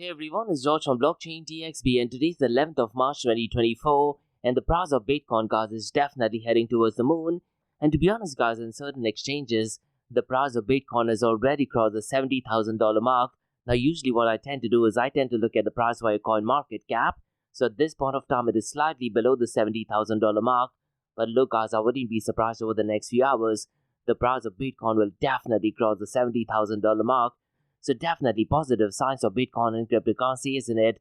Hey everyone, it's George from Blockchain DXB and today's the 11th of March 2024 and the price of Bitcoin guys is definitely heading towards the moon. And to be honest guys, in certain exchanges, the price of Bitcoin has already crossed the $70,000 mark. Now usually what I tend to do is I tend to look at the price via coin market cap. So at this point of time it is slightly below the $70,000 mark. But look guys, I wouldn't be surprised over the next few hours. The price of Bitcoin will definitely cross the $70,000 mark. So definitely positive signs of Bitcoin and cryptocurrency, isn't it?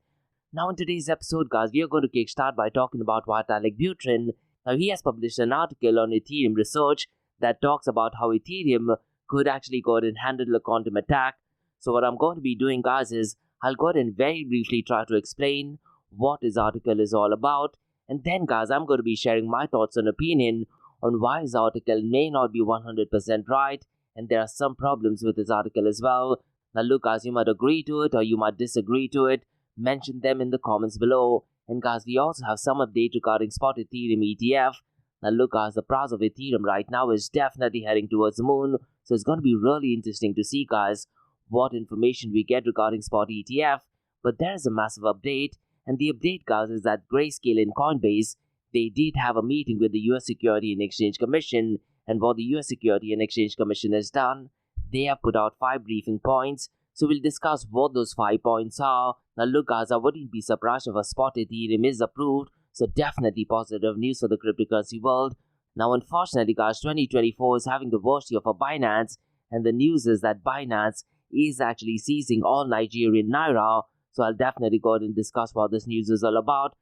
Now in today's episode guys, we are going to kickstart by talking about Vitalik Buterin. Now he has published an article on Ethereum research that talks about how Ethereum could actually go ahead and handle a quantum attack. So what I'm going to be doing guys is, I'll go ahead and very briefly try to explain what this article is all about. And then guys, I'm going to be sharing my thoughts and opinion on why his article may not be 100% right. And there are some problems with this article as well. Now look guys, you might agree to it or you might disagree to it. Mention them in the comments below. And guys, we also have some update regarding spot Ethereum ETF. Now look guys, the price of Ethereum right now is definitely heading towards the moon. So it's going to be really interesting to see guys what information we get regarding spot ETF. But there is a massive update. And the update guys is that Grayscale and Coinbase, they did have a meeting with the US Security and Exchange Commission. And what the US Security and Exchange Commission has done, they have put out 5 briefing points. So we'll discuss what those 5 points are. Now look guys, I wouldn't be surprised if a spot Ethereum is approved. So definitely positive news for the cryptocurrency world. Now unfortunately guys, 2024 is having the worst year for Binance. And the news is that Binance is actually seizing all Nigerian Naira. So I'll definitely go ahead and discuss what this news is all about.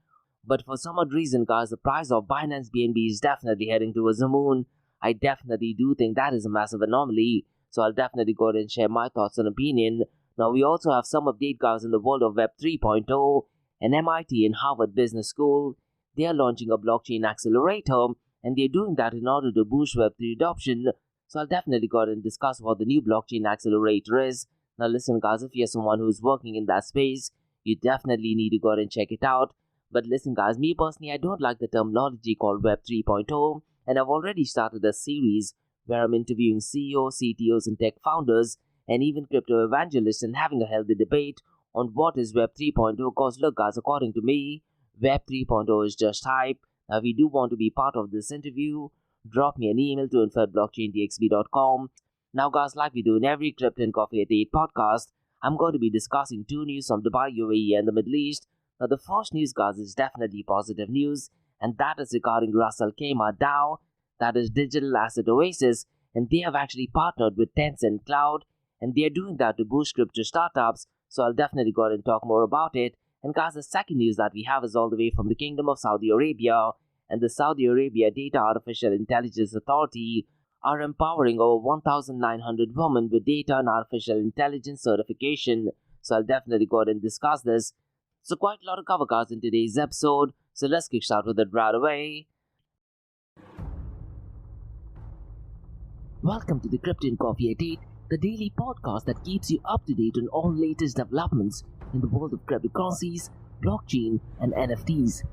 But for some odd reason guys, the price of Binance BNB is definitely heading towards the moon. I definitely do think that is a massive anomaly. So I'll definitely go ahead and share my thoughts and opinion. Now we also have some update guys in the world of Web 3.0 and MIT and Harvard Business School. They are launching a blockchain accelerator and they're doing that in order to boost Web 3 adoption. So I'll definitely go ahead and discuss what the new blockchain accelerator is. Now listen guys, if you're someone who's working in that space, you definitely need to go ahead and check it out. But listen guys, me personally, I don't like the terminology called Web 3.0 and I've already started a series where I'm interviewing CEOs, CTOs and tech founders and even crypto evangelists and having a healthy debate on what is Web 3.0 because look guys, according to me, Web 3.0 is just hype. Now if you do want to be part of this interview, drop me an email to info@blockchaindxb.com. Now guys, like we do in every Crypto and Coffee at 8 podcast, I'm going to be discussing 2 news from Dubai, UAE and the Middle East. Now the first news guys is definitely positive news and that is regarding Russell Kmart DAO. That is Digital Asset Oasis, and they have actually partnered with Tencent Cloud, and they are doing that to boost crypto startups. So I'll definitely go ahead and talk more about it. And guys, the second news that we have is all the way from the Kingdom of Saudi Arabia, and the Saudi Arabia Data Artificial Intelligence Authority are empowering over 1,900 women with data and artificial intelligence certification. So I'll definitely go ahead and discuss this. So quite a lot of cover guys in today's episode. So let's kickstart with it right away. Welcome to the Crypto and Coffee at 8, the daily podcast that keeps you up to date on all latest developments in the world of cryptocurrencies, blockchain, and NFTs.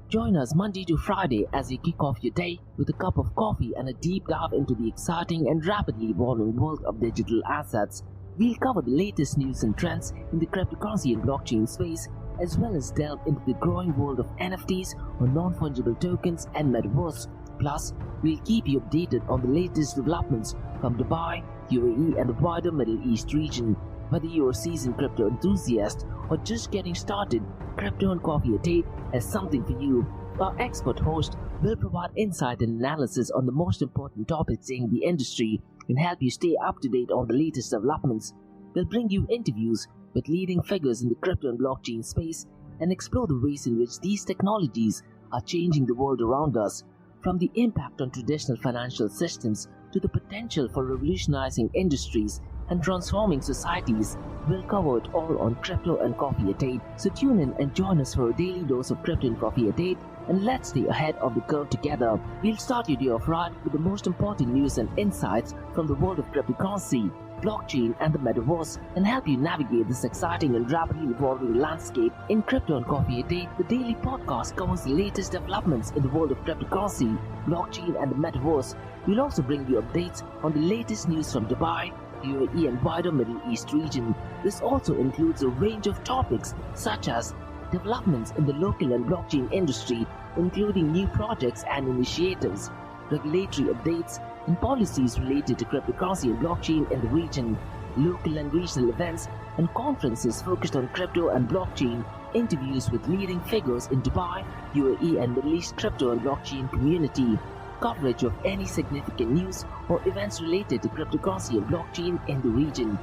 Join us Monday to Friday as you kick off your day with a cup of coffee and a deep dive into the exciting and rapidly evolving world of digital assets. We'll cover the latest news and trends in the cryptocurrency and blockchain space, as well as delve into the growing world of NFTs or non-fungible tokens and metaverse. Plus, we'll keep you updated on the latest developments from Dubai, UAE and the wider Middle East region. Whether you're a seasoned crypto enthusiast or just getting started, Crypto and Coffee at 8 has something for you. Our expert host will provide insight and analysis on the most important topics in the industry and help you stay up to date on the latest developments. They'll bring you interviews with leading figures in the crypto and blockchain space and explore the ways in which these technologies are changing the world around us. From the impact on traditional financial systems to the potential for revolutionizing industries and transforming societies, we'll cover it all on Crypto and Coffee at 8. So tune in and join us for a daily dose of Crypto and Coffee at 8 and let's stay ahead of the curve together. We'll start your day off right with the most important news and insights from the world of cryptocurrency, blockchain and the metaverse and help you navigate this exciting and rapidly evolving landscape. In Crypto and Coffee at 8, the daily podcast covers the latest developments in the world of cryptocurrency, blockchain and the metaverse. We'll also bring you updates on the latest news from Dubai, UAE and wider Middle East region. This also includes a range of topics such as developments in the local and blockchain industry, including new projects and initiatives, regulatory updates, and policies related to cryptocurrency and blockchain in the region, local and regional events and conferences focused on crypto and blockchain, interviews with leading figures in Dubai, UAE and Middle East crypto and blockchain community, coverage of any significant news or events related to cryptocurrency and blockchain in the region.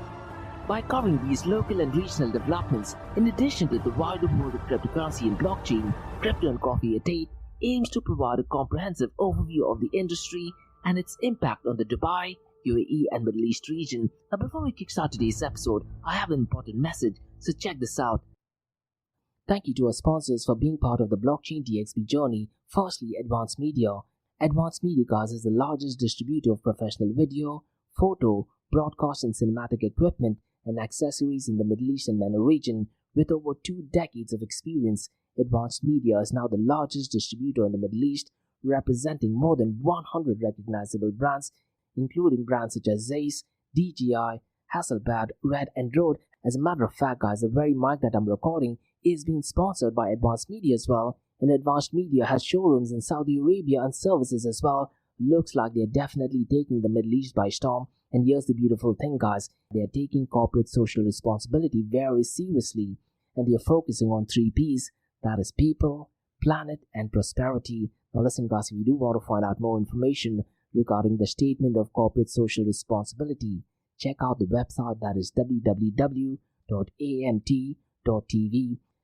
By covering these local and regional developments, in addition to the wider world of cryptocurrency and blockchain, Crypto and Coffee at 8 aims to provide a comprehensive overview of the industry and its impact on the Dubai, UAE and Middle East region. Now before we kickstart today's episode, I have an important message, so check this out. Thank you to our sponsors for being part of the blockchain DXB journey. Firstly, Advanced Media. Advanced Media, guys, is the largest distributor of professional video, photo, broadcast and cinematic equipment and accessories in the Middle East and MENA region. With over 2 decades of experience, Advanced Media is now the largest distributor in the Middle East, representing more than 100 recognizable brands, including brands such as Zeiss, DJI, Hasselblad, Red and Rode. As a matter of fact, guys, the very mic that I'm recording is being sponsored by Advanced Media as well, and Advanced Media has showrooms in Saudi Arabia and services as well. Looks like they're definitely taking the Middle East by storm. And here's the beautiful thing, guys, they're taking corporate social responsibility very seriously, and they're focusing on 3 P's, that is people, planet and prosperity. Now listen, guys, if you do want to find out more information regarding the statement of corporate social responsibility, check out the website, that is www.amt.tv.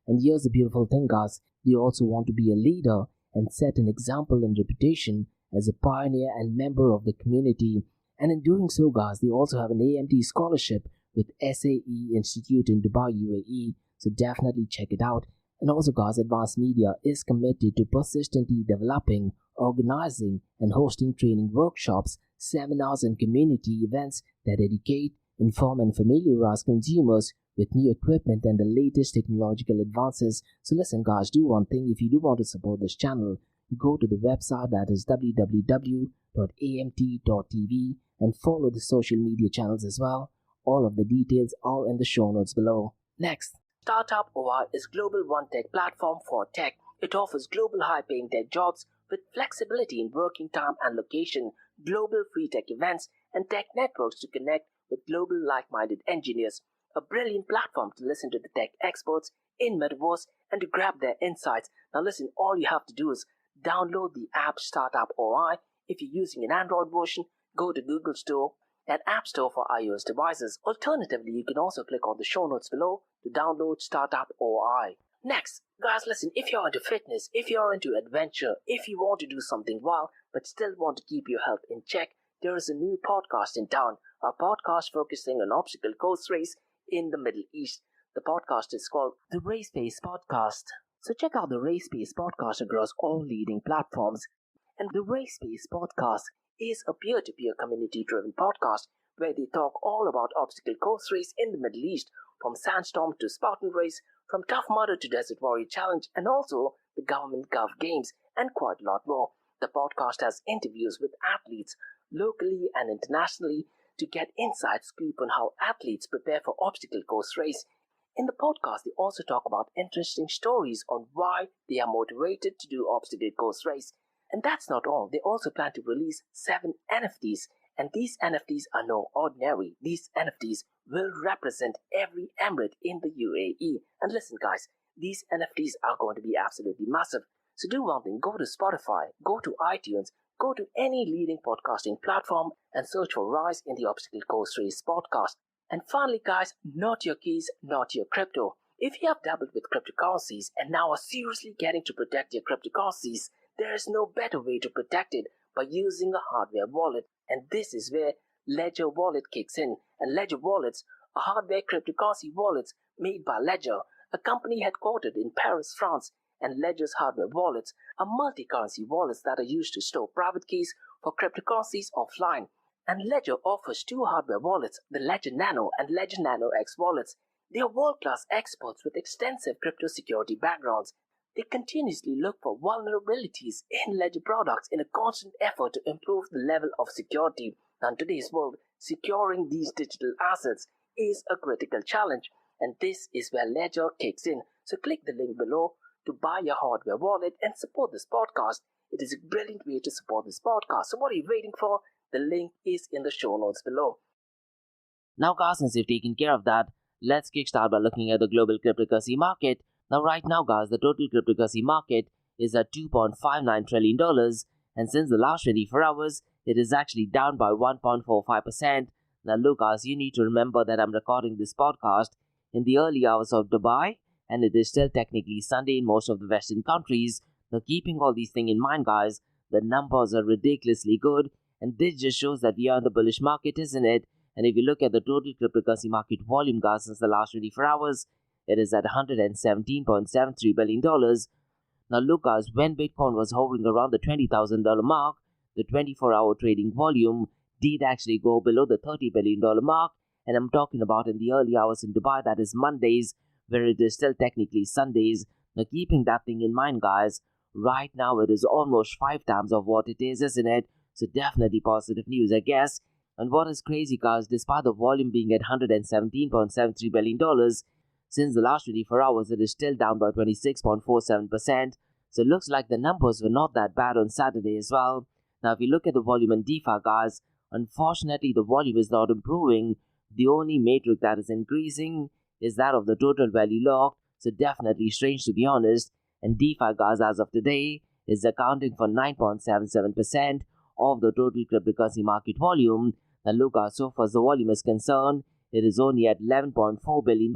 And here's the beautiful thing, guys, they also want to be a leader and set an example and reputation as a pioneer and member of the community. And in doing so, guys, they also have an AMT scholarship with SAE Institute in Dubai, UAE, so definitely check it out. And also, guys, Advanced Media is committed to persistently developing, organizing and hosting training workshops, seminars and community events that educate, inform and familiarize consumers with new equipment and the latest technological advances. So listen, guys, do one thing. If you do want to support this channel, go to the website, that is www.amt.tv, and follow the social media channels as well. All of the details are in the show notes below. Next, Startup OI is global one-tech platform for tech. It offers global high-paying tech jobs with flexibility in working time and location, global free tech events, and tech networks to connect with global like-minded engineers. A brilliant platform to listen to the tech experts in Metaverse and to grab their insights. Now listen, all you have to do is download the app Startup OI. If you're using an Android version, go to Google Store and App Store for iOS devices. Alternatively, you can also click on the show notes below to download Startup OI. Next, guys, listen, if you're into fitness, if you're into adventure, if you want to do something wild but still want to keep your health in check, there is a new podcast in town, a podcast focusing on obstacle course race in the Middle East. The podcast is called the Race Pace Podcast. So check out the Race Pace Podcast across all leading platforms. And the Race Pace Podcast is a peer-to-peer community-driven podcast where they talk all about obstacle course race in the Middle East, from Sandstorm to Spartan Race, from Tough Mudder to Desert Warrior Challenge, and also the Government Gov Games, and quite a lot more. The podcast has interviews with athletes locally and internationally to get inside scoop on how athletes prepare for obstacle course race. In the podcast, they also talk about interesting stories on why they are motivated to do obstacle course race. And that's not all. They also plan to release 7 NFTs. And these NFTs are no ordinary. These NFTs will represent every emirate in the UAE. And listen, guys, these NFTs are going to be absolutely massive. So do one thing. Go to Spotify, go to iTunes, go to any leading podcasting platform and search for Rise in the Obstacle Course Race podcast. And finally, guys, not your keys, not your crypto. If you have dabbled with cryptocurrencies and now are seriously getting to protect your cryptocurrencies, there is no better way to protect it by using a hardware wallet. And this is where Ledger Wallet kicks in. And Ledger Wallets are hardware cryptocurrency wallets made by Ledger, a company headquartered in Paris, France. And Ledger's hardware wallets are multi-currency wallets that are used to store private keys for cryptocurrencies offline. And Ledger offers 2 hardware wallets, the Ledger Nano and Ledger Nano X wallets. They are world-class experts with extensive crypto security backgrounds. They continuously look for vulnerabilities in Ledger products in a constant effort to improve the level of security. Now, in today's world, securing these digital assets is a critical challenge, and this is where Ledger kicks in. So click the link below to buy your hardware wallet and support this podcast. It is a brilliant way to support this podcast. So what are you waiting for? The link is in the show notes below. Now guys, since you've taken care of that, let's kickstart by looking at the global cryptocurrency market. Now right now guys, the total cryptocurrency market is at $2.59 trillion, and since the last 24 hours, it is actually down by 1.45%. Now look guys, you need to remember that I'm recording this podcast in the early hours of Dubai, and it is still technically Sunday in most of the Western countries. Now keeping all these things in mind guys, the numbers are ridiculously good, and this just shows that we are in the bullish market, isn't it? And if you look at the total cryptocurrency market volume guys since the last 24 hours, it is at $117.73 billion. Now look guys, when Bitcoin was hovering around the $20,000 mark, the 24-hour trading volume did actually go below the $30 billion mark, and I'm talking about in the early hours in Dubai, that is Mondays, where it is still technically Sundays. Now keeping that thing in mind guys, right now it is almost 5 times of what it is, isn't it? So definitely positive news, I guess. And what is crazy guys, despite the volume being at $117.73 billion, since the last 24 hours it is still down by 26.47%. So it looks like the numbers were not that bad on Saturday as well. Now if you look at the volume in DeFi guys, unfortunately the volume is not improving. The only metric that is increasing is that of the total value locked. So definitely strange to be honest. And DeFi guys as of today is accounting for 9.77% of the total cryptocurrency market volume. Now look guys, so far as the volume is concerned, it is only at $11.4 billion.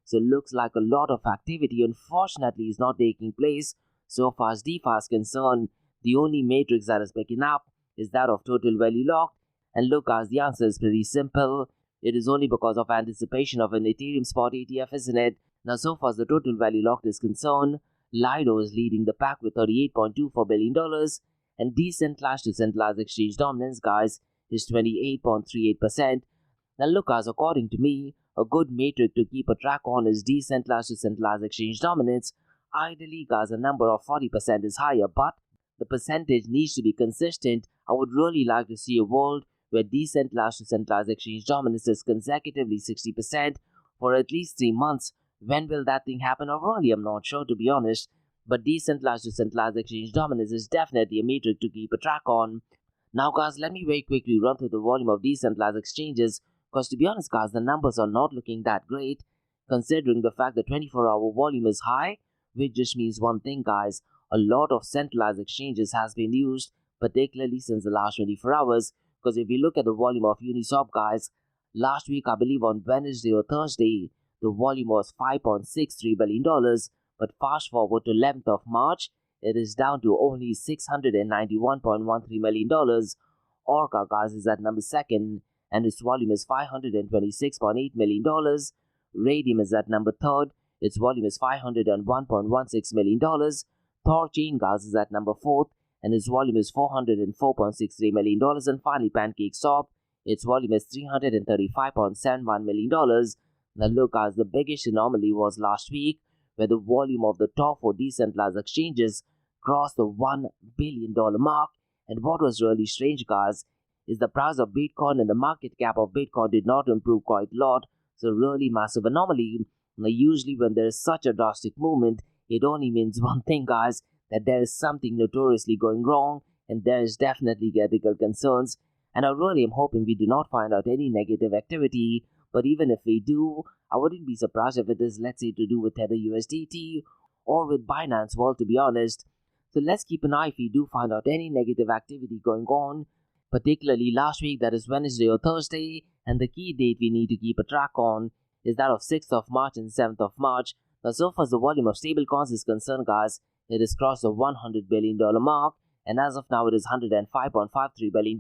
So it looks like a lot of activity unfortunately is not taking place. So far as DeFi is concerned, the only matrix that is picking up is that of total value locked. And look guys, the answer is pretty simple. It is only because of anticipation of an Ethereum spot ETF, isn't it? Now so far as the total value locked is concerned, Lido is leading the pack with $38.24 billion, and decentralized to centralized exchange dominance guys is 28.38%. Now look guys, according to me, a good metric to keep a track on is decentralized to centralized exchange dominance. Ideally guys, a number of 40% is higher, but the percentage needs to be consistent. I would really like to see a world where decentralized to centralized exchange dominance is consecutively 60% for at least 3 months. When will that thing happen? Or really, I'm not sure to be honest. But decentralized to centralized exchange dominance is definitely a metric to keep a track on. Now guys, let me very quickly run through the volume of decentralized exchanges, because to be honest guys, the numbers are not looking that great, considering the fact that 24-hour volume is high, which just means one thing guys, a lot of centralized exchanges has been used, particularly since the last 24 hours, because if you look at the volume of Uniswap guys, last week I believe on Wednesday or Thursday, the volume was $5.63 billion, but fast forward to 11th of March, it is down to only $691.13 million. Orca guys is at number 2nd, and its volume is $526.8 million. Radium is at number 3rd, its volume is $501.16 million. Thorchain guys is at number 4th, and its volume is $404.63 million. And finally PancakeSwap, its volume is $335.71 million. Now look guys, the biggest anomaly was last week, where the volume of the top 4 decentralized exchanges crossed the $1 billion mark. And what was really strange guys is the price of Bitcoin and the market cap of Bitcoin did not improve quite a lot. So really massive anomaly. Now usually when there is such a drastic movement, it only means one thing guys, that there is something notoriously going wrong, and there is definitely ethical concerns. And I really am hoping we do not find out any negative activity. But even if we do, I wouldn't be surprised if it is, let's say, to do with Tether USDT or with Binance World, to be honest. So let's keep an eye if we do find out any negative activity going on, particularly last week, that is Wednesday or Thursday, and the key date we need to keep a track on is that of 6th of March and 7th of March. Now so far as the volume of stablecoins is concerned guys, it has crossed the $100 billion mark, and as of now it is $105.53 billion,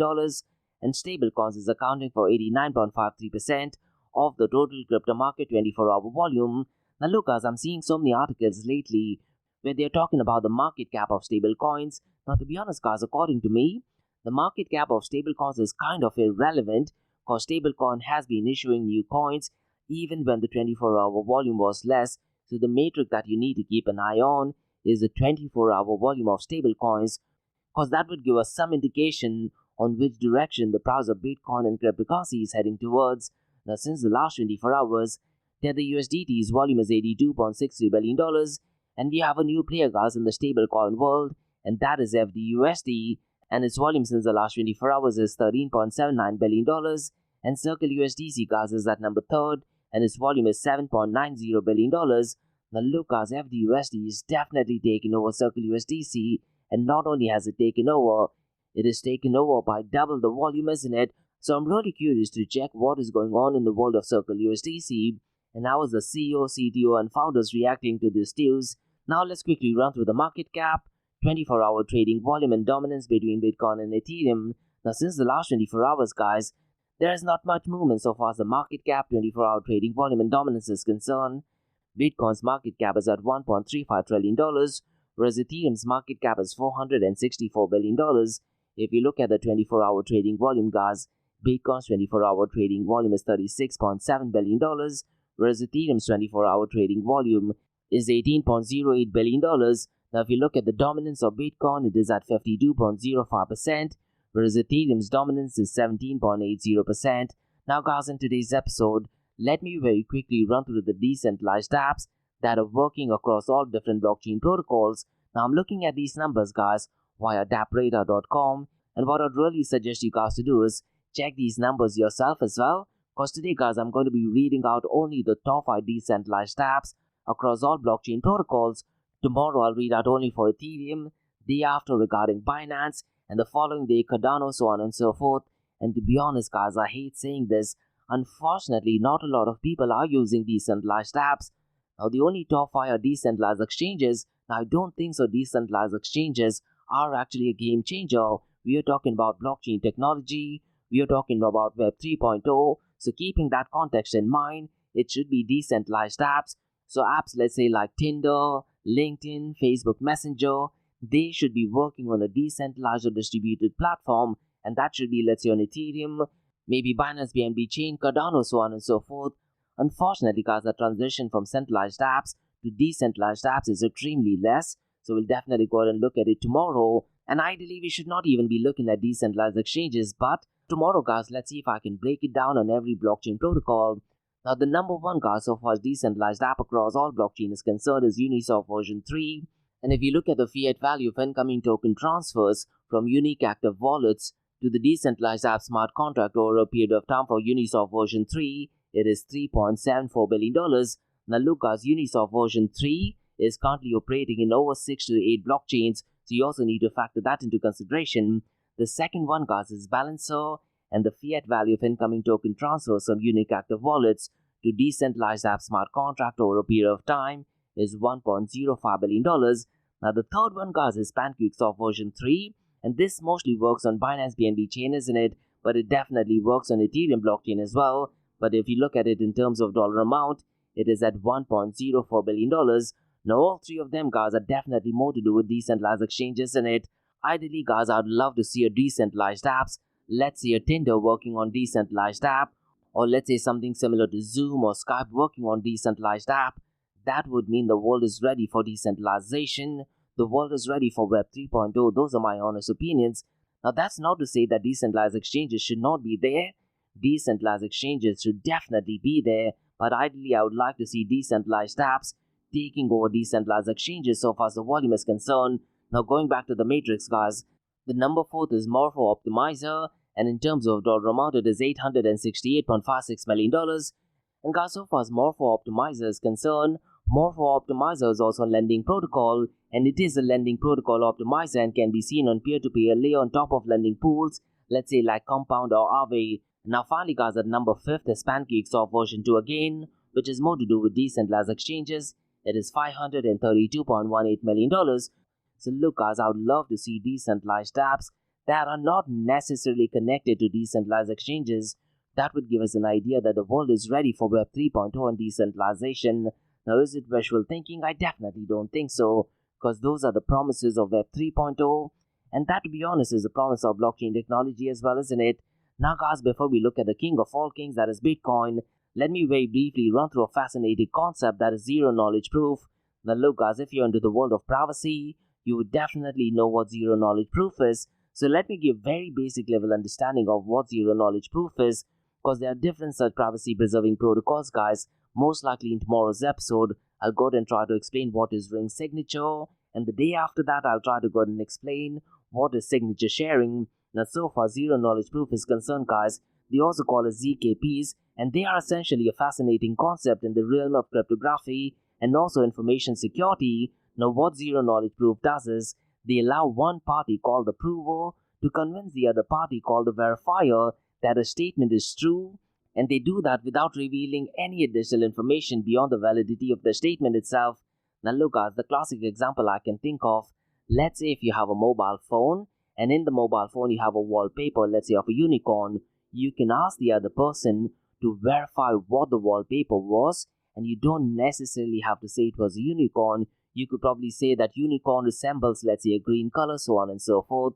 and stablecoins is accounting for 89.53% of the total crypto market 24-hour volume. Now look guys, I'm seeing so many articles lately where they're talking about the market cap of stablecoins. Now to be honest guys, according to me, the market cap of stablecoins is kind of irrelevant, because stablecoin has been issuing new coins even when the 24-hour volume was less. So the metric that you need to keep an eye on is the 24-hour volume of stablecoins, because that would give us some indication on which direction the price of Bitcoin and cryptocurrency is heading towards. Now, since the last 24 hours, Tether USDT's volume is $82.63 billion, and we have a new player, guys, in the stablecoin world, and that is FDUSD, and its volume since the last 24 hours is $13.79 billion, and Circle USDC, guys, is at number 3rd, and its volume is $7.90 billion. Now look, guys, FDUSD is definitely taking over Circle USDC, and not only has it taken over, it is taken over by double the volume, isn't it? So I'm really curious to check what is going on in the world of Circle USDC, and how is the CEO, CTO, and founders reacting to this news. Now let's quickly run through the market cap, 24-hour trading volume, and dominance between Bitcoin and Ethereum. Now since the last 24 hours, guys, there is not much movement so far as the market cap, 24-hour trading volume, and dominance is concerned. Bitcoin's market cap is at $1.35 trillion, whereas Ethereum's market cap is $464 billion. If you look at the 24-hour trading volume, guys, Bitcoin's 24-hour trading volume is $36.7 billion, whereas Ethereum's 24-hour trading volume is $18.08 billion. Now, if you look at the dominance of Bitcoin, it is at 52.05%, whereas Ethereum's dominance is 17.80%. Now, guys, in today's episode, let me very quickly run through the decentralized apps that are working across all different blockchain protocols. Now, I'm looking at these numbers, guys, via dappradar.com, and what I'd really suggest you guys to do is check these numbers yourself as well, because today, guys, I'm going to be reading out only the top 5 decentralized apps across all blockchain protocols. Tomorrow, I'll read out only for Ethereum, day after regarding Binance, and the following day Cardano, so on and so forth. And to be honest, guys, I hate saying this, unfortunately, not a lot of people are using decentralized apps. Now, the only top 5 are decentralized exchanges. Now, I don't think so decentralized exchanges are actually a game changer. We are talking about blockchain technology. We are talking about Web 3.0. So keeping that context in mind, it should be decentralized apps. So apps, let's say like Tinder, LinkedIn, Facebook Messenger, they should be working on a decentralized or distributed platform. And that should be, let's say, on Ethereum, maybe Binance BNB Chain, Cardano, so on and so forth. Unfortunately, guys, the transition from centralized apps to decentralized apps is extremely less. So we'll definitely go ahead and look at it tomorrow. And ideally, we should not even be looking at decentralized exchanges. But tomorrow, guys, let's see if I can break it down on every blockchain protocol. Now, the number one, guys, so far as decentralized app across all blockchain is concerned is Uniswap version 3. And if you look at the fiat value of incoming token transfers from unique active wallets to the decentralized app smart contract over a period of time for Uniswap version 3, it is $3.74 billion. Now look, guys, Uniswap version 3 is currently operating in over 6 to 8 blockchains, so you also need to factor that into consideration. The second one, guys, is Balancer, and the fiat value of incoming token transfers from unique active wallets to decentralized app smart contract over a period of time is $1.05 billion. Now the third one, guys, is PancakeSwap version 3, and this mostly works on Binance BNB chain, isn't it? But it definitely works on Ethereum blockchain as well. But if you look at it in terms of dollar amount, it is at $1.04 billion. Now all three of them, guys, are definitely more to do with decentralized exchanges, isn't it? Ideally, guys, I'd love to see a decentralized apps. Let's say a Tinder working on decentralized app, or let's say something similar to Zoom or Skype working on decentralized app. That would mean the world is ready for decentralization. The world is ready for Web 3.0. Those are my honest opinions. Now, that's not to say that decentralized exchanges should not be there. Decentralized exchanges should definitely be there, but ideally, I would like to see decentralized apps taking over decentralized exchanges so far as the volume is concerned. Now, going back to the matrix, guys, the number 4th is Morpho Optimizer, and in terms of dollar amount, it is $868.56 million. And guys, so far as Morpho Optimizer is concerned, Morpho Optimizer is also a lending protocol, and it is a lending protocol optimizer and can be seen on peer-to-peer layer on top of lending pools, let's say like Compound or Aave. Now finally, guys, at number 5th is PancakeSwap version 2 again, which is more to do with decentralized exchanges. It is $532.18 million. So look, guys, I would love to see decentralized apps that are not necessarily connected to decentralized exchanges. That would give us an idea that the world is ready for Web 3.0 and decentralization. Now, is it wishful thinking? I definitely don't think so, because those are the promises of Web 3.0, and that, to be honest, is the promise of blockchain technology as well, isn't it? Now, guys, before we look at the king of all kings, that is Bitcoin, let me very briefly run through a fascinating concept that is zero-knowledge proof. Now, look, guys, if you're into the world of privacy, you would definitely know what zero-knowledge proof is. So let me give very basic level understanding of what zero knowledge proof is, because there are different such privacy preserving protocols, guys. Most likely in tomorrow's episode, I'll go ahead and try to explain what is ring signature, and the day after that, I'll try to go ahead and explain what is signature sharing. Now, so far zero knowledge proof is concerned, guys, they also call it ZKPs, and they are essentially a fascinating concept in the realm of cryptography and also information security. Now, what zero knowledge proof does is they allow one party called the prover to convince the other party called the verifier that a statement is true, and they do that without revealing any additional information beyond the validity of the statement itself. Now look guys, the classic example I can think of, let's say if you have a mobile phone, and in the mobile phone you have a wallpaper, let's say of a unicorn, you can ask the other person to verify what the wallpaper was, and you don't necessarily have to say it was a unicorn. You could probably say that unicorn resembles, let's say, a green color, so on and so forth.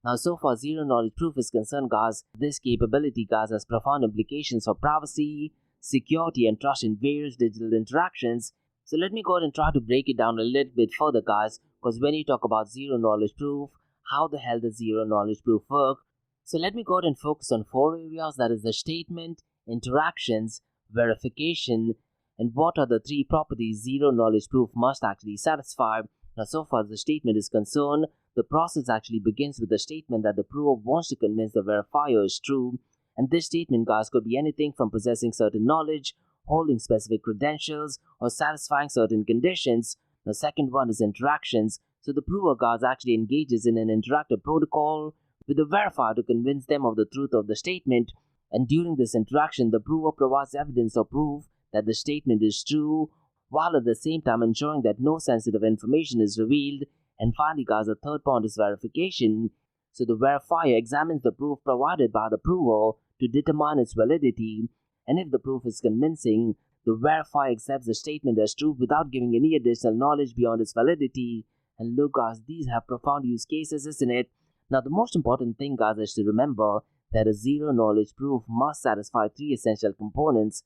Now, so far zero knowledge proof is concerned, guys, this capability, guys, has profound implications for privacy, security, and trust in various digital interactions. So let me go ahead and try to break it down a little bit further, guys, because when you talk about zero knowledge proof, how the hell does zero knowledge proof work? So let me go ahead and focus on 4 areas, that is the statement, interactions, verification, and what are the 3 properties zero knowledge proof must actually satisfy. Now, so far as the statement is concerned, the process actually begins with the statement that the prover wants to convince the verifier is true. And this statement, guys, could be anything from possessing certain knowledge, holding specific credentials, or satisfying certain conditions. The second one is interactions. So the prover, guys, actually engages in an interactive protocol with the verifier to convince them of the truth of the statement. And during this interaction, the prover provides evidence or proof that the statement is true, while at the same time ensuring that no sensitive information is revealed. And finally, guys, the third point is verification. So the verifier examines the proof provided by the prover to determine its validity, and if the proof is convincing, the verifier accepts the statement as true without giving any additional knowledge beyond its validity. And look, guys, these have profound use cases, isn't it? Now, the most important thing, guys, is to remember that a zero knowledge proof must satisfy 3 essential components,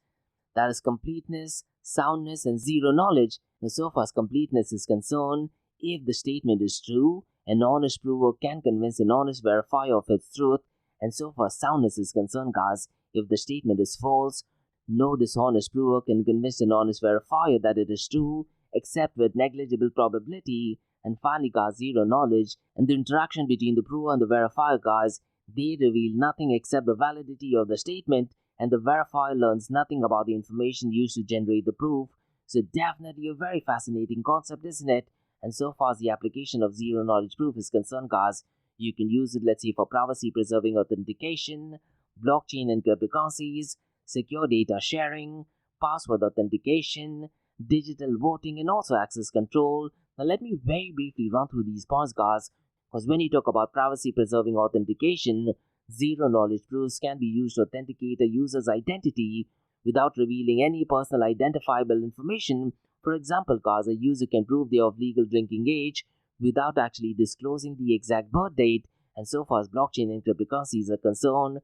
that is completeness, soundness, and zero knowledge. Now, so far as completeness is concerned, if the statement is true, an honest prover can convince an honest verifier of its truth. And so far as soundness is concerned, guys, if the statement is false, no dishonest prover can convince an honest verifier that it is true, except with negligible probability. And finally, guys, zero knowledge, and the interaction between the prover and the verifier, guys, they reveal nothing except the validity of the statement, and the verifier learns nothing about the information used to generate the proof. So definitely a very fascinating concept, isn't it? And so far as the application of zero knowledge proof is concerned, guys, you can use it, let's say, for privacy preserving authentication, blockchain and cryptocurrencies, secure data sharing, password authentication, digital voting, and also access control. Now let me very briefly run through these points, guys, because when you talk about privacy preserving authentication, zero knowledge proofs can be used to authenticate a user's identity without revealing any personal identifiable information. For example, guys, a user can prove they are of legal drinking age without actually disclosing the exact birth date. And so far as blockchain and cryptocurrencies are concerned,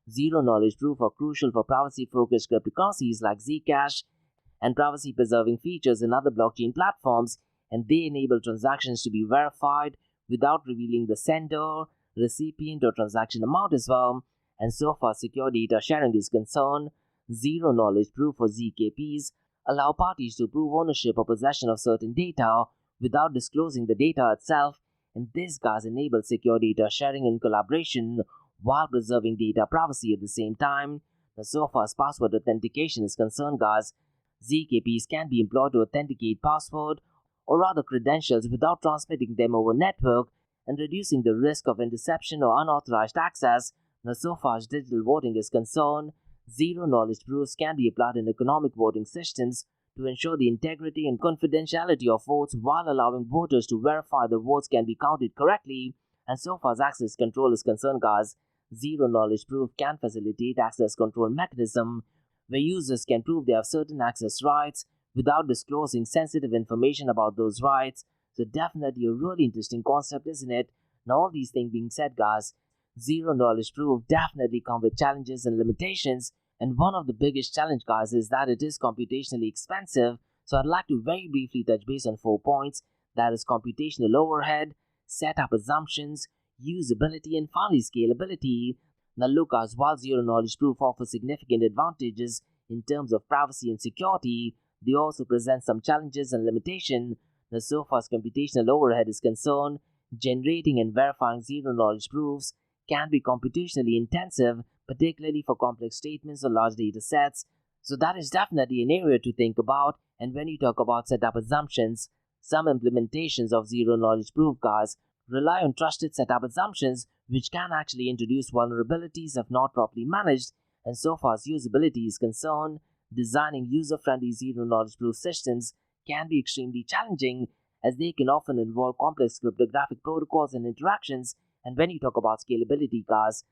zero knowledge proof are crucial for privacy focused cryptocurrencies like Zcash and privacy preserving features in other blockchain platforms, and they enable transactions to be verified without revealing the sender, recipient, or transaction amount as well. And so far secure data sharing is concerned, zero knowledge proof or ZKPs allow parties to prove ownership or possession of certain data without disclosing the data itself, and this, guys, enables secure data sharing and collaboration while preserving data privacy at the same time. Now, so far as password authentication is concerned, guys, ZKPs can be employed to authenticate password or other credentials without transmitting them over network and reducing the risk of interception or unauthorized access. Now, so far as digital voting is concerned, zero knowledge proofs can be applied in economic voting systems to ensure the integrity and confidentiality of votes while allowing voters to verify the votes can be counted correctly. And so far as access control is concerned, guys, zero knowledge proof can facilitate access control mechanism where users can prove they have certain access rights without disclosing sensitive information about those rights. So definitely a really interesting concept, isn't it? Now, all these things being said, guys, zero knowledge proof definitely come with challenges and limitations, and one of the biggest challenge, guys, is that it is computationally expensive. So I'd like to very briefly touch base on 4 points, that is computational overhead, setup assumptions, usability, and finally scalability. Now look guys, while zero-knowledge proof offers significant advantages in terms of privacy and security, they also present some challenges and limitations. Now so far as computational overhead is concerned, generating and verifying zero-knowledge proofs can be computationally intensive, particularly for complex statements or large data sets. So that is definitely an area to think about. And when you talk about setup assumptions, some implementations of zero-knowledge proof guys rely on trusted setup assumptions, which can actually introduce vulnerabilities if not properly managed. And so far as usability is concerned, designing user-friendly zero-knowledge proof systems can be extremely challenging, as they can often involve complex cryptographic protocols and interactions. And when you talk about scalability guys,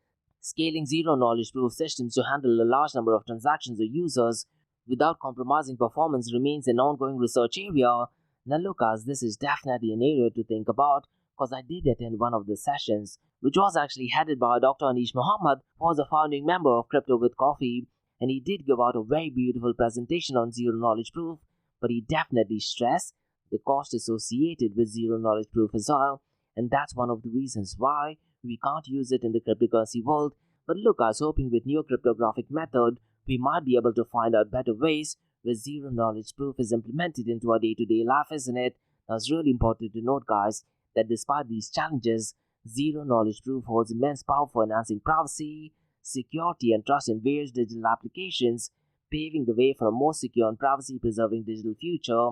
scaling zero-knowledge proof systems to handle a large number of transactions or users without compromising performance remains an ongoing research area. Now look guys, this is definitely an area to think about, because I did attend one of the sessions, which was actually headed by Dr. Anish Muhammad, who was a founding member of Crypto with Coffee, and he did give out a very beautiful presentation on zero-knowledge proof, but he definitely stressed the cost associated with zero-knowledge proof as well, and that's one of the reasons why we can't use it in the cryptocurrency world. But look guys, hoping with new cryptographic method, we might be able to find out better ways where zero-knowledge proof is implemented into our day-to-day life, isn't it? Now it's really important to note guys, that despite these challenges, zero-knowledge proof holds immense power for enhancing privacy, security, and trust in various digital applications, paving the way for a more secure and privacy-preserving digital future.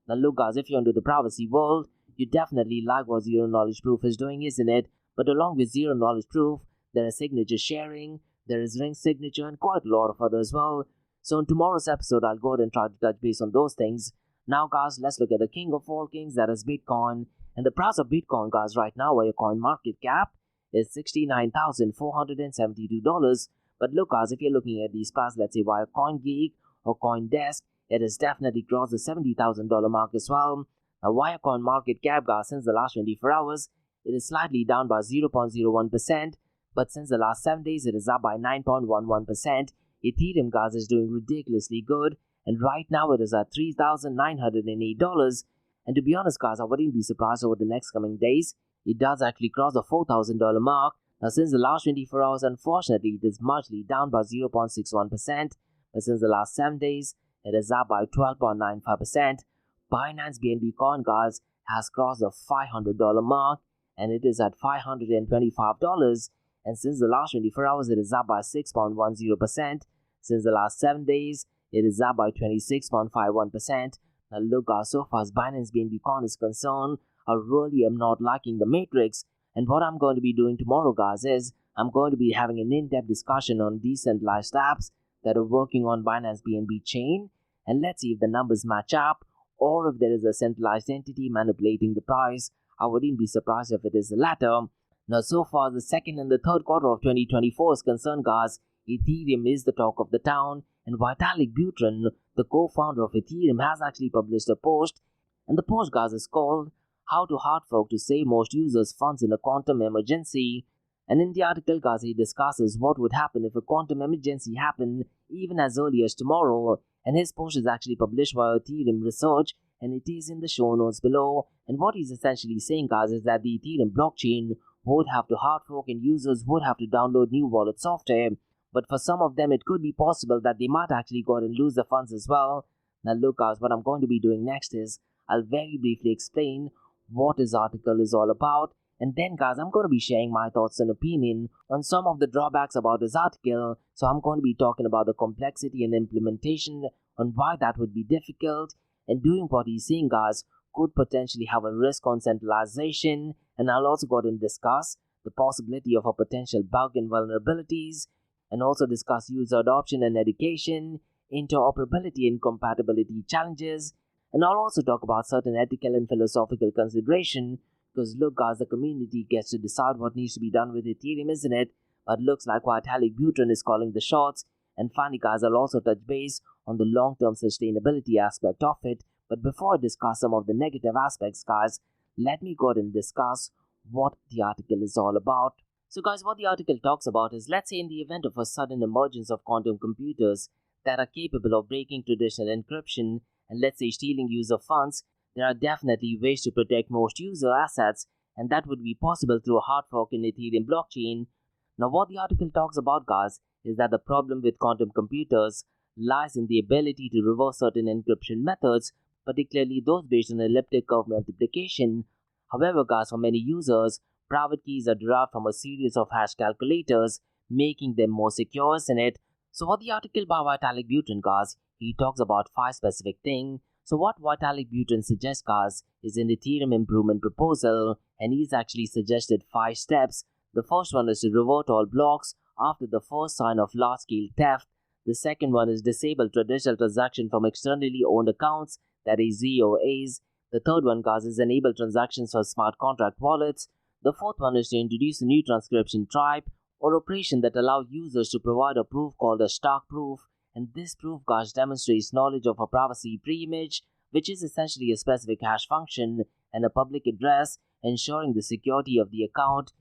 Now look guys, if you're into the privacy world, you definitely like what zero-knowledge proof is doing, isn't it? But along with zero-knowledge proof, there is signature sharing, there is ring signature, and quite a lot of others as well. So in tomorrow's episode, I'll go ahead and try to touch base on those things. Now guys, let's look at the king of all kings, that is Bitcoin. And the price of Bitcoin guys right now, where your coin market cap is $69,472. But look guys, if you're looking at these prices, let's say via CoinGeek or CoinDesk, it has definitely crossed the $70,000 mark as well. Now via coin market cap guys, since the last 24 hours, it is slightly down by 0.01%, but since the last 7 days, it is up by 9.11%. Ethereum guys is doing ridiculously good, and right now it is at $3,908. And to be honest guys, I wouldn't be surprised over the next coming days, it does actually cross the $4,000 mark. Now since the last 24 hours, unfortunately, it is marginally down by 0.61%, but since the last 7 days, it is up by 12.95%. Binance BNB Coin guys has crossed the $500 mark, and it is at $525. And since the last 24 hours, it is up by 6.10%. Since the last 7 days, it is up by 26.51%. Now look guys, so far as Binance BNB Coin is concerned, I really am not liking the matrix. And what I'm going to be doing tomorrow guys is, I'm going to be having an in-depth discussion on decentralized apps that are working on Binance BNB chain. And let's see if the numbers match up, or if there is a centralized entity manipulating the price. I wouldn't be surprised if it is the latter. Now so far the second and the third quarter of 2024 is concerned guys, Ethereum is the talk of the town, and Vitalik Buterin, the co-founder of Ethereum, has actually published a post, and the post guys is called How to Hardfork to Save Most Users Funds in a Quantum Emergency. And in the article guys, he discusses what would happen if a quantum emergency happened even as early as tomorrow, and his post is actually published by Ethereum Research, and it is in the show notes below. And what he's essentially saying guys is that the Ethereum blockchain would have to hard fork and users would have to download new wallet software, but for some of them it could be possible that they might actually go and lose the funds as well. Now look guys, what I'm going to be doing next is, I'll very briefly explain what this article is all about, and then guys, I'm going to be sharing my thoughts and opinion on some of the drawbacks about this article. So I'm going to be talking about the complexity and implementation, on why that would be difficult, and doing what he's saying guys could potentially have a risk on centralization. And I'll also go ahead and discuss the possibility of a potential bug and vulnerabilities, and also discuss user adoption and education, interoperability and compatibility challenges, and I'll also talk about certain ethical and philosophical consideration, because look guys, the community gets to decide what needs to be done with Ethereum, isn't it? But looks like Vitalik Buterin is calling the shots. And finally guys, I'll also touch base on the long-term sustainability aspect of it. But before I discuss some of the negative aspects guys, let me go ahead and discuss what the article is all about. So guys, what the article talks about is, let's say in the event of a sudden emergence of quantum computers that are capable of breaking traditional encryption and let's say stealing user funds, there are definitely ways to protect most user assets, and that would be possible through a hard fork in Ethereum blockchain. Now, what the article talks about, guys, is that the problem with quantum computers lies in the ability to reverse certain encryption methods, particularly those based on elliptic curve multiplication. However, guys, for many users, private keys are derived from a series of hash calculators, making them more secure, isn't it? So, what the article by Vitalik Buterin, guys, he talks about 5 specific things. So, what Vitalik Buterin suggests, guys, is an Ethereum improvement proposal, and he's actually suggested 5 steps. The first one is to revert all blocks after the first sign of large-scale theft. The second one is disable traditional transaction from externally owned accounts, that is ZOAs. The third one, guys, is enable transactions for smart contract wallets. The fourth one is to introduce a new transcription type or operation that allows users to provide a proof called a Stark proof. And this proof, guys, demonstrates knowledge of a privacy preimage, which is essentially a specific hash function and a public address, ensuring the security of the account.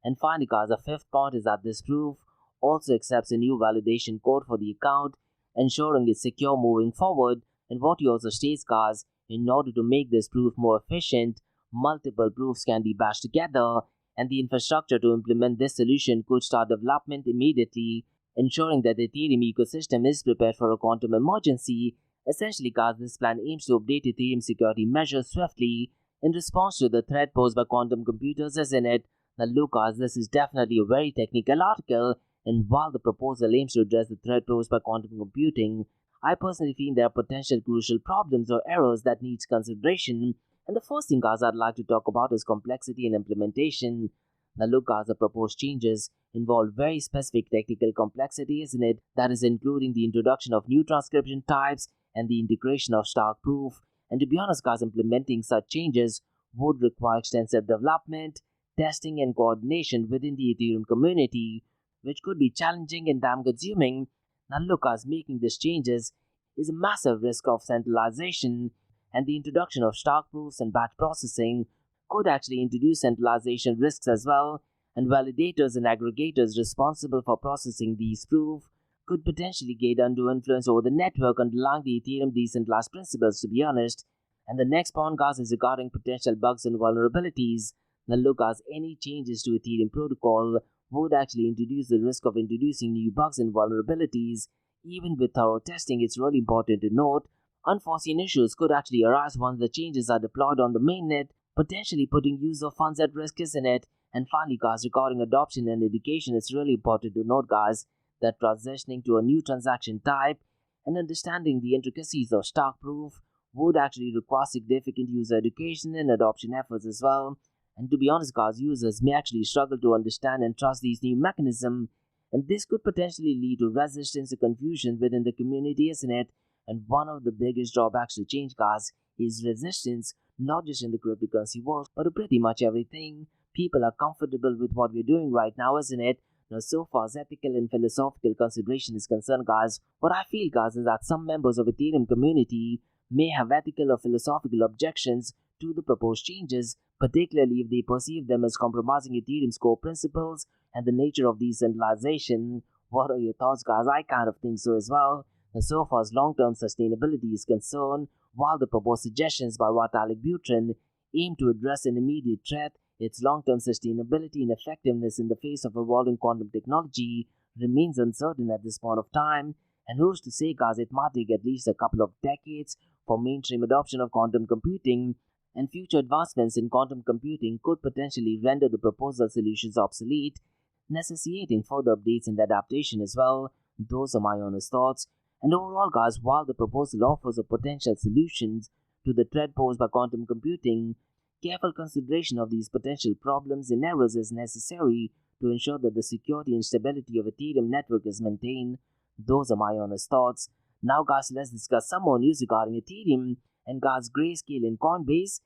And finally, guys, the fifth point is that this proof also accepts a new validation code for the account, ensuring it's secure moving forward. And what he also states, guys, in order to make this proof more efficient, multiple proofs can be batched together, and the infrastructure to implement this solution could start development immediately, ensuring that the Ethereum ecosystem is prepared for a quantum emergency. Essentially, guys, this plan aims to update Ethereum security measures swiftly in response to the threat posed by quantum computers, isn't it? Now, look, guys, this is definitely a very technical article, and while the proposal aims to address the threat posed by quantum computing, I personally feel there are potential crucial problems or errors that needs consideration. And the first thing, guys, I'd like to talk about is complexity and implementation. Now, look, guys, the proposed changes involve very specific technical complexity, isn't it? That is including the introduction of new transcription types and the integration of Stark proof. And to be honest, guys, implementing such changes would require extensive development, testing, and coordination within the Ethereum community, which could be challenging and time consuming. Now, look, guys, making these changes is a massive risk of centralization, and the introduction of Stark proofs and batch processing could actually introduce centralization risks as well, and validators and aggregators responsible for processing these proofs could potentially gain undue influence over the network underlying the Ethereum decentralized principles, to be honest. And the next point, guys, is regarding potential bugs and vulnerabilities. Now, look, guys, any changes to Ethereum protocol would actually introduce the risk of introducing new bugs and vulnerabilities. Even with thorough testing, it's really important to note unforeseen issues could actually arise once the changes are deployed on the mainnet, potentially putting user funds at risk, isn't it? And finally, guys, regarding adoption and education, it's really important to note, guys, that transitioning to a new transaction type and understanding the intricacies of Stark proof would actually require significant user education and adoption efforts as well. And to be honest, guys, users may actually struggle to understand and trust these new mechanisms, and this could potentially lead to resistance and confusion within the community, isn't it? And one of the biggest drawbacks to change, guys, is resistance, not just in the cryptocurrency world, but to pretty much everything. People are comfortable with what we're doing right now, isn't it? Now, so far as ethical and philosophical consideration is concerned, guys, what I feel, guys, is that some members of Ethereum community may have ethical or philosophical objections to the proposed changes, particularly if they perceive them as compromising Ethereum's core principles and the nature of decentralization. What are your thoughts, guys? I kind of think so as well. And so far as long-term sustainability is concerned, while the proposed suggestions by Vitalik Buterin aim to address an immediate threat, its long-term sustainability and effectiveness in the face of evolving quantum technology remains uncertain at this point of time. And who's to say, guys, it might take at least a couple of decades for mainstream adoption of quantum computing, and future advancements in quantum computing could potentially render the proposed solutions obsolete, necessitating further updates and adaptation as well. Those are my honest thoughts. And overall, guys, while the proposal offers a potential solutions to the threat posed by quantum computing, careful consideration of these potential problems and errors is necessary to ensure that the security and stability of Ethereum network is maintained. Those are my honest thoughts. Now, guys, let's discuss some more news regarding Ethereum. And guys, Grayscale and Coinbase,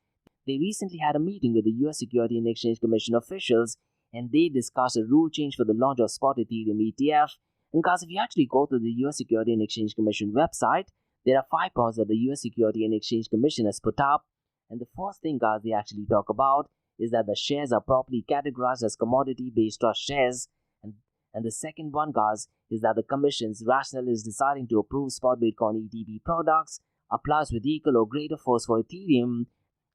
they recently had a meeting with the US Security and Exchange Commission officials, and they discussed a rule change for the launch of spot Ethereum ETF. And guys, if you actually go to the US Security and Exchange Commission website, there are 5 points that the US Security and Exchange Commission has put up. And the first thing, guys, they actually talk about is that the shares are properly categorized as commodity-based trust shares. And the second one, guys, is that the Commission's rationale is deciding to approve spot Bitcoin ETP products applies with equal or greater force for Ethereum.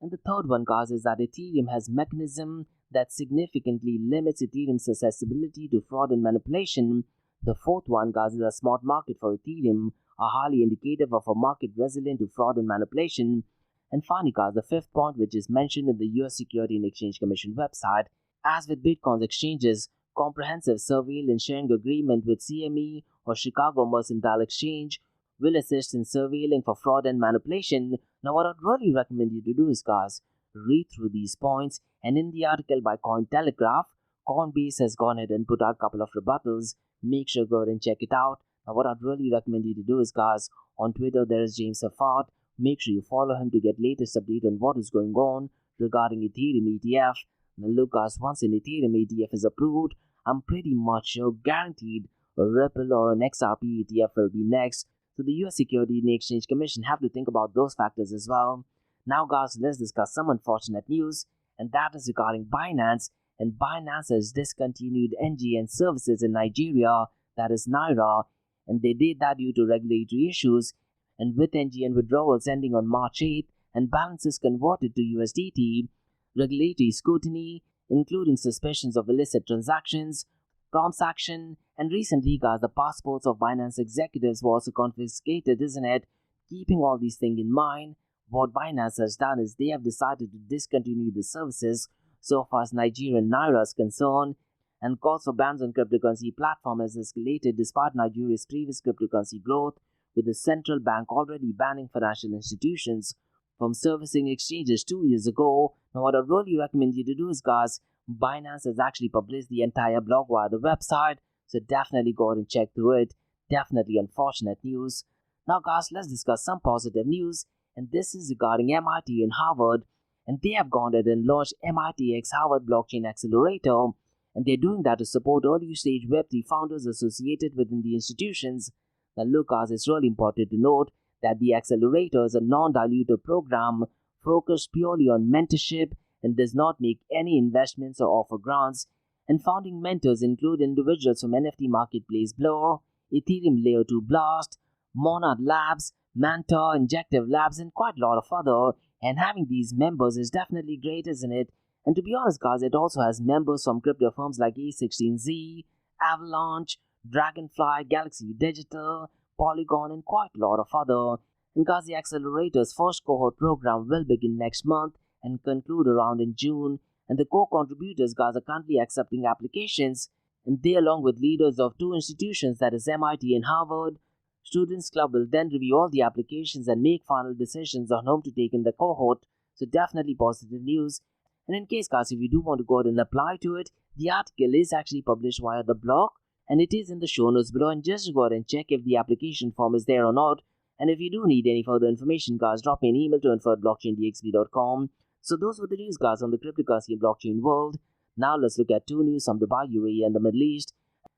And the third one, guys, is that Ethereum has mechanism that significantly limits Ethereum's susceptibility to fraud and manipulation. The fourth one, guys, is a smart market for Ethereum, are highly indicative of a market resilient to fraud and manipulation. And finally, guys, the fifth point, which is mentioned in the US Security and Exchange Commission website, as with Bitcoin's exchanges, comprehensive surveillance sharing agreement with CME or Chicago Mercantile Exchange will assist in surveilling for fraud and manipulation. Now, what I'd really recommend you to do is, guys, read through these points. And in the article by Cointelegraph, Coinbase has gone ahead and put out a couple of rebuttals. Make sure go ahead and check it out. Now, what I'd really recommend you to do is, guys, on Twitter there is James Safard. Make sure you follow him to get latest update on what is going on regarding Ethereum ETF. Now, look, guys, once an Ethereum ETF is approved, I'm pretty much sure guaranteed a Ripple or an XRP ETF will be next. So the US Security and Exchange Commission have to think about those factors as well. Now, guys, let's discuss some unfortunate news, and that is regarding Binance. And Binance has discontinued NGN services in Nigeria, that is Naira, and they did that due to regulatory issues. And with NGN withdrawals ending on March 8th and balances converted to USDT, regulatory scrutiny, including suspicions of illicit transactions, prompts action, and recently, guys, the passports of Binance executives were also confiscated, isn't it? Keeping all these things in mind, what Binance has done is they have decided to discontinue the services so far as Nigerian Naira is concerned, and calls for bans on cryptocurrency platform has escalated despite Nigeria's previous cryptocurrency growth, with the central bank already banning financial institutions from servicing exchanges 2 years ago. Now, what I really recommend you to do is, guys, Binance has actually published the entire blog via the website, so definitely go ahead and check through it. Definitely unfortunate news. Now, guys, let's discuss some positive news, and this is regarding MIT and Harvard, and they have gone ahead and launched MIT x Harvard Blockchain Accelerator, and they're doing that to support early stage Web3 founders associated within the institutions. Now, look, guys, it's really important to note that the accelerator is a non-dilutive program focused purely on mentorship and does not make any investments or offer grants. And founding mentors include individuals from NFT marketplace Blur, Ethereum Layer 2 Blast, Monad Labs, Manta, Injective Labs, and quite a lot of other. And having these members is definitely great, isn't it? And to be honest, guys, it also has members from crypto firms like A16Z, Avalanche, Dragonfly, Galaxy Digital, Polygon, and quite a lot of other. And guys, the accelerator's first cohort program will begin next month and conclude around in June. And the core contributors, guys, are currently accepting applications, and they, along with leaders of two institutions, that is MIT and Harvard Students Club, will then review all the applications and make final decisions on whom to take in the cohort. So definitely positive news. And in case, guys, if you do want to go ahead and apply to it, the article is actually published via the blog, and it is in the show notes below. And just go ahead and check if the application form is there or not. And if you do need any further information, guys, drop me an email to info@blockchaindxb.com. So those were the news, guys, on the cryptocurrency and blockchain world. Now let's look at two news from Dubai, UAE, and the Middle East.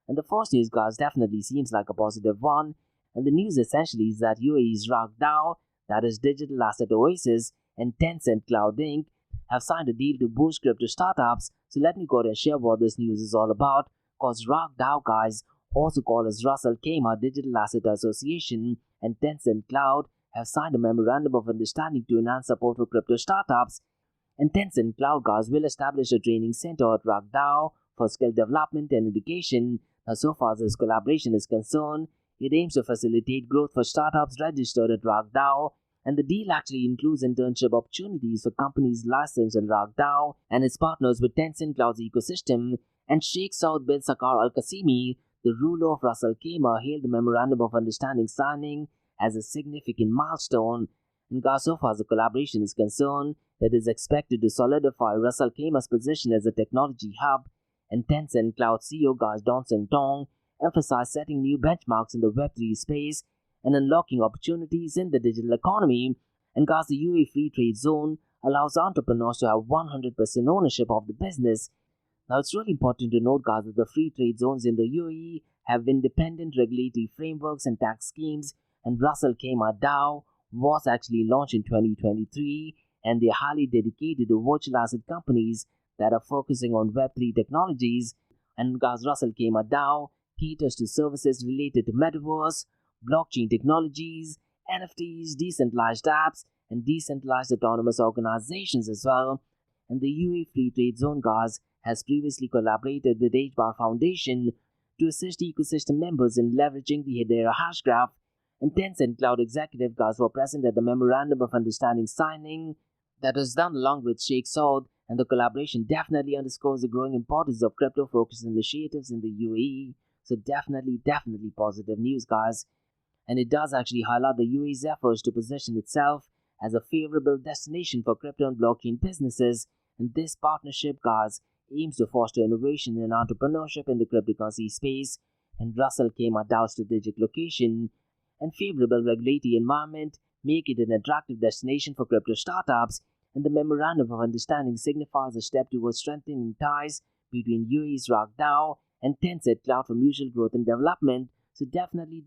And the first news, guys, definitely seems like a positive one. And the news essentially is that UAE's RAG-DAO, that is Digital Asset Oasis, and Tencent Cloud Inc. have signed a deal to boost crypto startups. So let me go ahead and share what this news is all about. Because RAG-DAO, guys, also called as Russell Khema Digital Asset Association, and Tencent Cloud have signed a memorandum of understanding to enhance support for crypto startups. And Tencent Cloud, guys, will establish a training center at RAG-DAO for skill development and education. Now, so far as this collaboration is concerned, it aims to facilitate growth for startups registered at RAG-DAO, and the deal actually includes internship opportunities for companies licensed in RAG-DAO and its partners with Tencent Cloud's ecosystem. And Sheikh Saud bin Sakar Al Qasimi, the ruler of Russell Khema, hailed the memorandum of understanding signing as a significant milestone. And guys, so far as the collaboration is concerned, it is expected to solidify Russell Khema's position as a technology hub, and Tencent Cloud CEO, guys, Donson Tong, emphasized setting new benchmarks in the Web3 space and unlocking opportunities in the digital economy. And guys, the UAE Free Trade Zone allows entrepreneurs to have 100% ownership of the business. Now, it's really important to note, guys, that the free trade zones in the UAE have independent regulatory frameworks and tax schemes, and Russell Khema DAO was actually launched in 2023, and they're highly dedicated to virtual asset companies that are focusing on Web3 technologies. And guys, Russell Khema DAO caters to services related to metaverse, blockchain technologies, NFTs, decentralized apps, and decentralized autonomous organizations as well. And the UAE Free Trade Zone guys has previously collaborated with HBAR Foundation to assist ecosystem members in leveraging the Hedera hash graph. And Tencent Cloud executive guys were present at the Memorandum of Understanding signing that was done along with Sheikh Saud, and the collaboration definitely underscores the growing importance of crypto-focused initiatives in the UAE. So definitely positive news, guys. And it does actually highlight the UAE's efforts to position itself as a favorable destination for crypto and blockchain businesses. And this partnership, guys, aims to foster innovation and entrepreneurship in the cryptocurrency space. And Russell came at Dow's strategic location and favorable regulatory environment make it an attractive destination for crypto startups. And the Memorandum of Understanding signifies a step towards strengthening ties between UAE's RAG DAO and Tencent Cloud for mutual growth and development. So definitely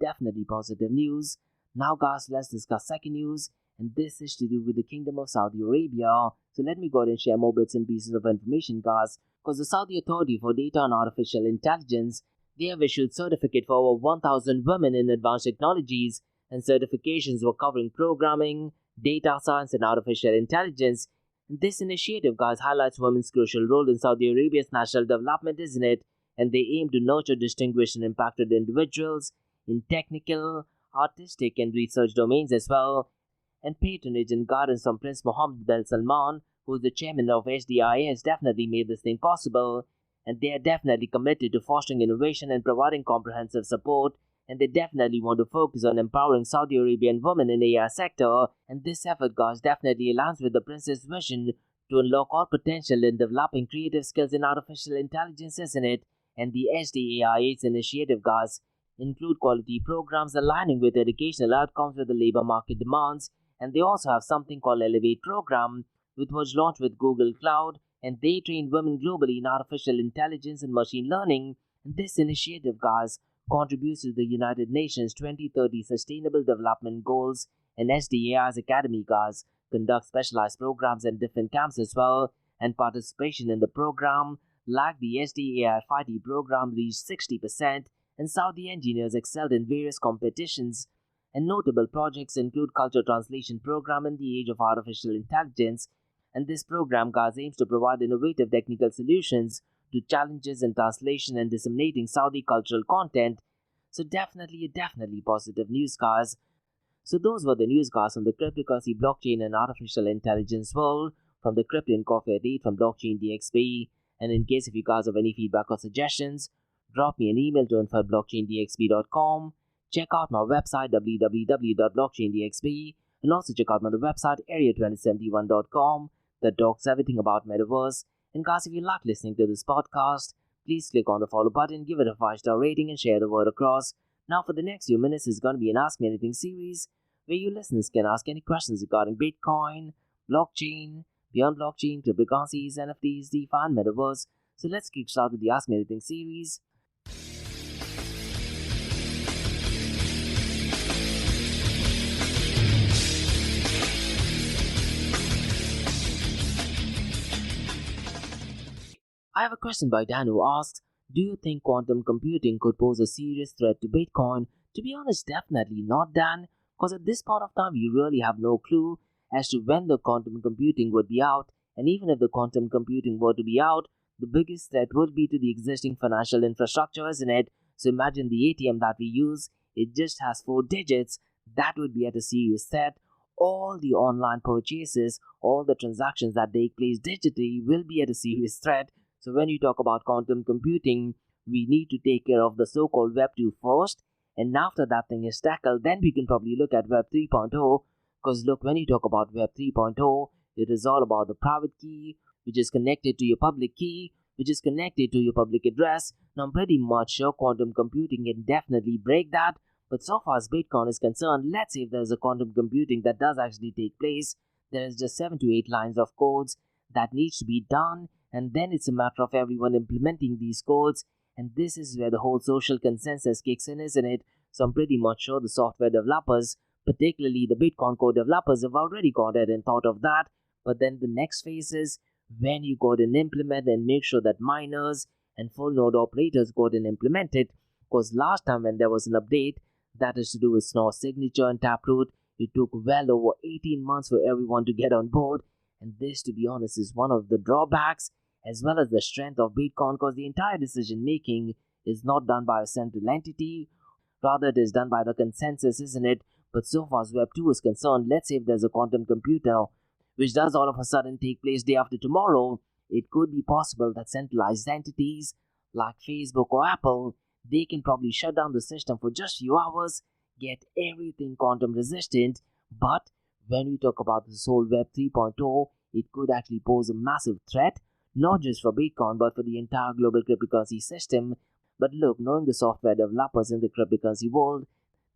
positive news. Now guys, let's discuss second news, and this is to do with the Kingdom of Saudi Arabia. So let me go ahead and share more bits and pieces of information, guys, because the Saudi Authority for Data and Artificial Intelligence, they have issued certificate for over 1,000 women in advanced technologies, and certifications were covering programming, data science, and artificial intelligence. And this initiative, guys, highlights women's crucial role in Saudi Arabia's national development, isn't it? And they aim to nurture distinguished and impacted individuals in technical, artistic, and research domains as well. And patronage and guidance from Prince Mohammed bin Salman, who is the chairman of SDIA, has definitely made this thing possible. And they are definitely committed to fostering innovation and providing comprehensive support. And they definitely want to focus on empowering Saudi Arabian women in the AI sector. And this effort, guys, definitely aligns with the Prince's vision to unlock all potential in developing creative skills in artificial intelligence, isn't it? And the SDAIA's initiative, guys, include quality programs aligning with educational outcomes with the labor market demands. And they also have something called Elevate program, which was launched with Google Cloud, and they train women globally in artificial intelligence and machine learning. And this initiative, guys, contributes to the United Nations 2030 Sustainable Development Goals. And SDAI's Academy, guys, conduct specialized programs in different camps as well. And participation in the program, like the SDAI FIT program, reached 60%, and Saudi engineers excelled in various competitions. And notable projects include Culture Translation Program in the Age of Artificial Intelligence. And this program, guys, aims to provide innovative technical solutions to challenges in translation and disseminating Saudi cultural content. So definitely positive news, guys. So those were the news, guys, from the cryptocurrency, blockchain, and artificial intelligence world, from the Crypto and Coffee at 8 from Blockchain DXB. And in case if you guys have any feedback or suggestions, drop me an email to info@blockchaindxb.com. Check out my website www.blockchaindxb, and also check out my other website area2071.com that talks everything about metaverse. And guys, if you like listening to this podcast, please click on the follow button, give it a 5-star rating, and share the word across. Now for the next few minutes is going to be an Ask Me Anything series where you listeners can ask any questions regarding Bitcoin, blockchain, beyond blockchain, cryptocurrencies, NFTs, DeFi, and metaverse. So let's kick start with the Ask Me Anything series. I have a question by Dan who asks, do you think quantum computing could pose a serious threat to Bitcoin? To be honest, definitely not, Dan, because at this point of time we really have no clue as to when the quantum computing would be out, and even if the quantum computing were to be out, the biggest threat would be to the existing financial infrastructure, isn't it? So imagine the ATM that we use, it just has 4 digits, that would be at a serious threat. All the online purchases, all the transactions that take place digitally will be at a serious threat. So when you talk about quantum computing, we need to take care of the so-called Web 2 first, and after that thing is tackled, then we can probably look at Web 3.0, because look, when you talk about Web 3.0, it is all about the private key, which is connected to your public key, which is connected to your public address. Now I'm pretty much sure quantum computing can definitely break that, but so far as Bitcoin is concerned, let's say if there's a quantum computing that does actually take place, there is just 7 to 8 lines of codes that needs to be done, and then it's a matter of everyone implementing these codes, and this is where the whole social consensus kicks in, isn't it? So I'm pretty much sure the software developers, particularly the Bitcoin core developers, have already gone ahead and thought of that. But then the next phase is when you go ahead and implement and make sure that miners and full node operators go ahead and implement it. Because last time when there was an update that is to do with Snore signature and Taproot, It took well over 18 months for everyone to get on board, and this, to be honest, is one of the drawbacks as well as the strength of Bitcoin, because the entire decision making is not done by a central entity, rather it is done by the consensus, isn't it? But so far as Web 2 is concerned, let's say if there's a quantum computer which does all of a sudden take place day after tomorrow, it could be possible that centralized entities like Facebook or Apple, they can probably shut down the system for just few hours, get everything quantum resistant. But when we talk about this whole Web 3.0, it could actually pose a massive threat, not just for Bitcoin but for the entire global cryptocurrency system. But look, knowing the software developers in the cryptocurrency world,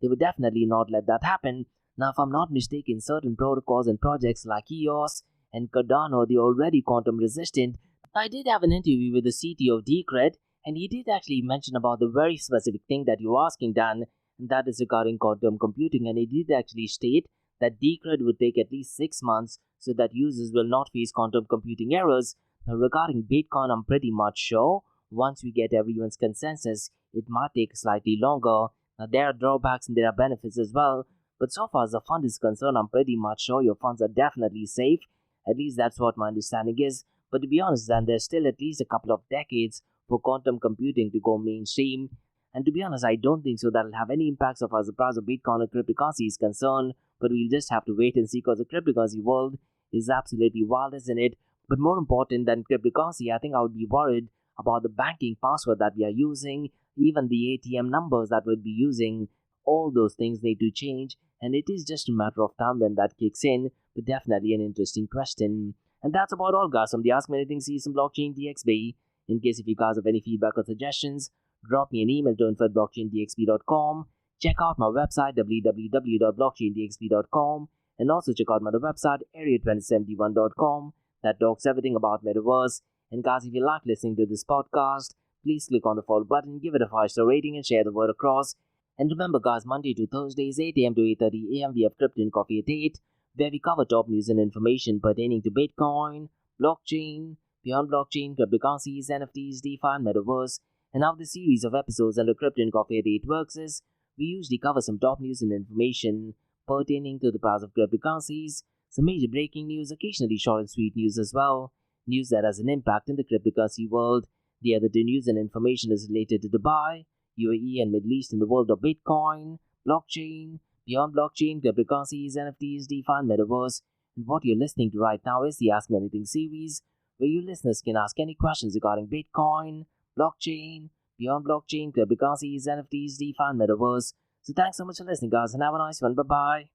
they would definitely not let that happen. Now, if I'm not mistaken, certain protocols and projects like EOS and Cardano, they're already quantum resistant. I did have an interview with the CTO of Decred, and he did actually mention about the very specific thing that you're asking, Dan, and that is regarding quantum computing. And he did actually state that Decred would take at least 6 months so that users will not face quantum computing errors. Now, regarding Bitcoin, I'm pretty much sure once we get everyone's consensus, it might take slightly longer. Now, there are drawbacks and there are benefits as well. But so far as the fund is concerned, I'm pretty much sure your funds are definitely safe. At least that's what my understanding is. But to be honest, then there's still at least a couple of decades for quantum computing to go mainstream. And to be honest, I don't think so that'll have any impacts of as the price of Bitcoin or cryptocurrency is concerned. But we'll just have to wait and see, because the cryptocurrency world is absolutely wild, isn't it? But more important than cryptocurrency, I think I would be worried about the banking password that we are using, even the ATM numbers that we'll be using. All those things need to change, and it is just a matter of time when that kicks in. But definitely an interesting question. And that's about all, guys, from the Ask Me Anything season blockchain DXB. In case if you guys have any feedback or suggestions, drop me an email to info@blockchaindxb.com. Check out my website www.blockchaindxb.com, and also check out my other website area2071.com that talks everything about metaverse. And guys, if you like listening to this podcast, please click on the follow button, give it a 5-star rating, and share the word across. And remember, guys, Monday to Thursdays, 8 a.m. to 8:30 a.m., we have Crypto and Coffee at 8, where we cover top news and information pertaining to Bitcoin, blockchain, beyond blockchain, cryptocurrencies, NFTs, DeFi, and metaverse. And how the series of episodes under Crypto and Coffee at 8 works is, we usually cover some top news and information pertaining to the price of cryptocurrencies, some major breaking news, occasionally short and sweet news as well, news that has an impact in the cryptocurrency world. The other two news and information is related to Dubai, UAE, and Middle East in the world of Bitcoin, blockchain, beyond blockchain, cryptocurrencies, NFTs, DeFi, and metaverse. And what you're listening to right now is the Ask Me Anything series, where you listeners can ask any questions regarding Bitcoin, blockchain, beyond blockchain, cryptocurrencies, NFTs, DeFi, and metaverse. So thanks so much for listening, guys, and have a nice one. Bye-bye.